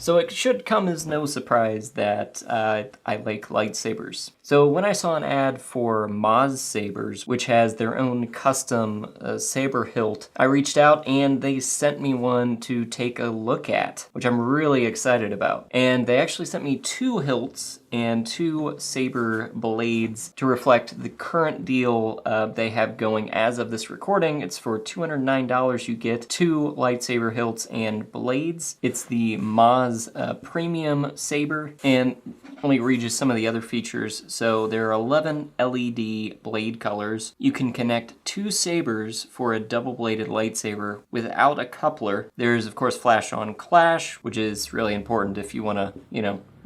So it should come as no surprise that I like lightsabers. So when I saw an ad for MAZ sabers, which has their own custom saber hilt, I reached out and they sent me one to take a look at, which I'm really excited about. And they actually sent me 2 hilts and 2 saber blades to reflect the current deal they have going as of this recording. It's for $209 you get 2 lightsaber hilts and blades. It's the MAZ Premium Saber, and let me read you some of the other features. So there are 11 LED blade colors. You can connect 2 sabers for a double-bladed lightsaber without a coupler. There's of course flash on clash, which is really important if you want to,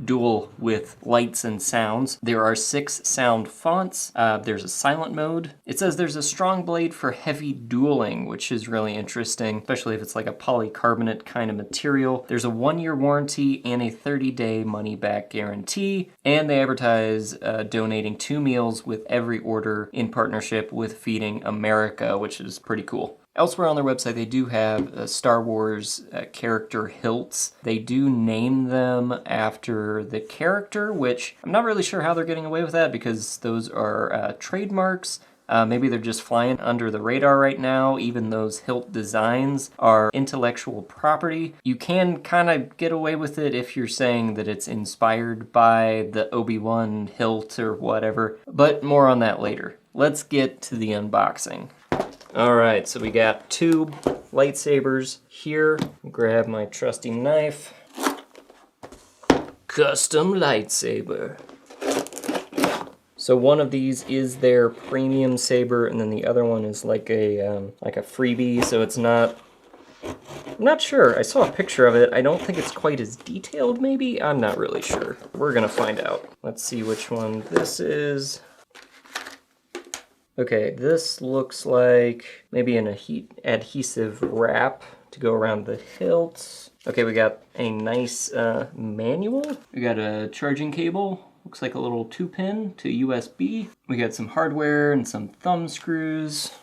duel with lights and sounds. There are 6 sound fonts. There's a silent mode. It says there's a strong blade for heavy dueling, which is really interesting, especially if it's like a polycarbonate kind of material. There's a 1-year warranty and a 30-day money-back guarantee. And they advertise donating 2 meals with every order in partnership with Feeding America, which is pretty cool. Elsewhere on their website, they do have Star Wars character hilts. They do name them after the character, which I'm not really sure how they're getting away with that because those are trademarks. Maybe they're just flying under the radar right now. Even those hilt designs are intellectual property. You can kind of get away with it if you're saying that it's inspired by the Obi-Wan hilt or whatever, but more on that later. Let's get to the unboxing. All right, so we got 2 lightsabers here. Grab my trusty knife. Custom lightsaber. So one of these is their premium saber, and then the other one is like a freebie. So it's not. I'm not sure. I saw a picture of it. I don't think it's quite as detailed. Maybe I'm not really sure. We're gonna find out. Let's see which one this is. Okay, this looks like maybe an adhesive wrap to go around the hilt. Okay, we got a nice manual. We got a charging cable. Looks like a little 2-pin to USB. We got some hardware and some thumb screws.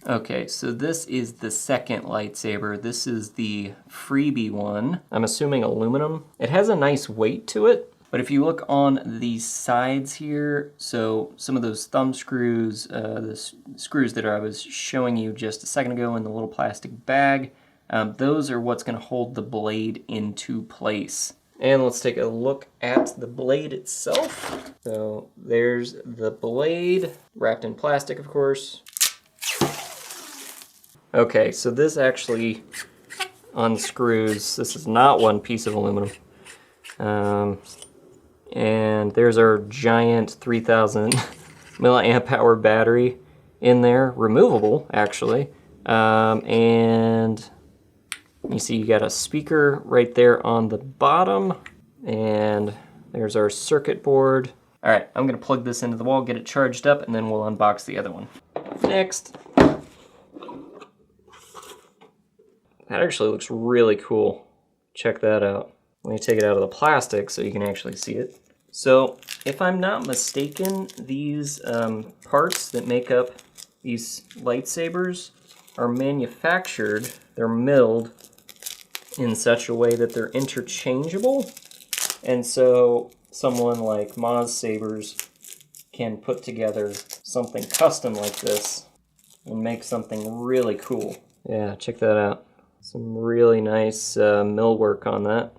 Okay, so this is the second lightsaber. This is the freebie one. I'm assuming aluminum. It has a nice weight to it. But if you look on the sides here, so some of those thumb screws, the screws that I was showing you just a second ago in the little plastic bag, those are what's going to hold the blade into place. And let's take a look at the blade itself. So there's the blade, wrapped in plastic, of course. Okay, so this actually unscrews. This is not one piece of aluminum. And there's our giant 3000 milliamp hour battery in there, removable actually. And you see you got a speaker right there on the bottom, and there's our circuit board. All right, I'm gonna plug this into the wall, get it charged up, and then we'll unbox the other one. Next. That actually looks really cool. Check that out. Let me take it out of the plastic so you can actually see it. So, if I'm not mistaken, these parts that make up these lightsabers are manufactured, they're milled in such a way that they're interchangeable. And so, someone like MAZ Sabers can put together something custom like this and make something really cool. Yeah, check that out. Some really nice mill work on that.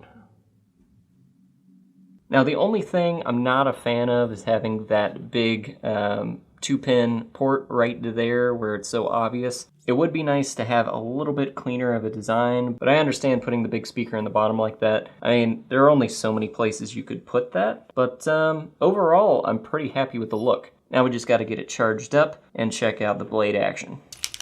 Now the only thing I'm not a fan of is having that big 2-pin port right there where it's so obvious. It would be nice to have a little bit cleaner of a design, but I understand putting the big speaker in the bottom like that. I mean, there are only so many places you could put that, but overall I'm pretty happy with the look. Now we just got to get it charged up and check out the blade action.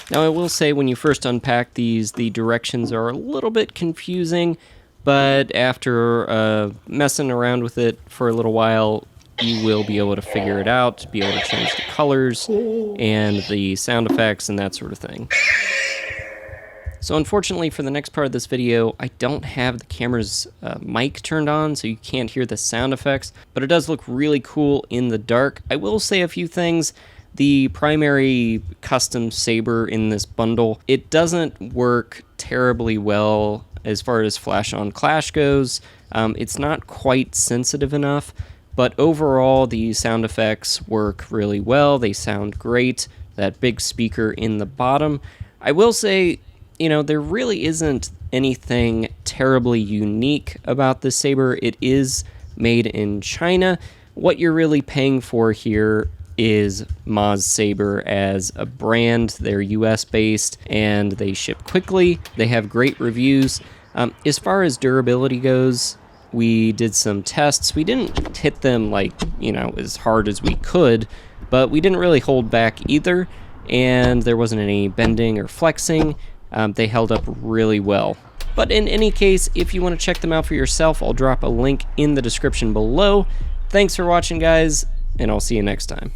Now I will say when you first unpack these, the directions are a little bit confusing, but after messing around with it for a little while, you will be able to figure it out, be able to change the colors and the sound effects and that sort of thing. So unfortunately for the next part of this video, I don't have the camera's mic turned on, so you can't hear the sound effects, but it does look really cool in the dark. I will say a few things. the primary custom saber in this bundle, it doesn't work terribly well as far as flash on clash goes. It's not quite sensitive enough, but overall the sound effects work really well. They sound great. That big speaker in the bottom. I will say, there really isn't anything terribly unique about this saber. It is made in China. What you're really paying for here is MAZ Saber as a brand. They're US based and they ship quickly. They have great reviews. As far as durability goes, we did some tests. We didn't hit them as hard as we could, but we didn't really hold back either, and there wasn't any bending or flexing. They held up really well. But in any case, if you want to check them out for yourself, I'll drop a link in the description below. Thanks for watching, guys, and I'll see you next time.